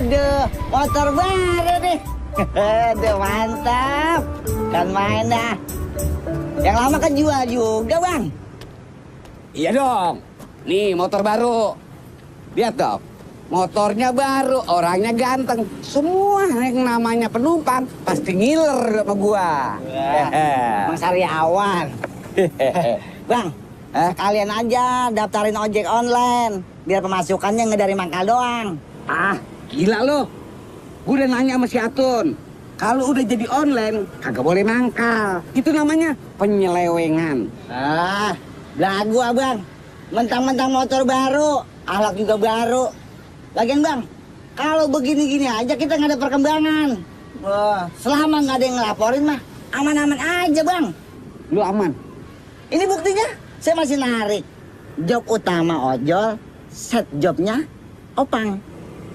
Waduh, motor baru nih. Aduh, mantap. Kan main dah. Yang lama kan jual juga, Bang. Iya dong. Nih motor baru. Lihat dong. Motornya baru, orangnya ganteng. Semua yang namanya penumpang pasti ngiler sama gua. Bang Sariawan. Bang, sekalian aja daftarin ojek online. Biar pemasukannya nggak dari mangkal doang. Ah, gila lo. Gua udah nanya sama si Atun. Kalau udah jadi online, kagak boleh mangkal. Itu namanya penyelewengan. Ah, belagu abang. Mentang-mentang motor baru, alat juga baru. Lagian bang, kalau begini-gini aja kita nggak ada perkembangan. Wah, selama nggak ada yang ngelaporin mah, aman-aman aja bang. Lu aman? Ini buktinya, saya masih narik. Job utama ojol, set jobnya opang.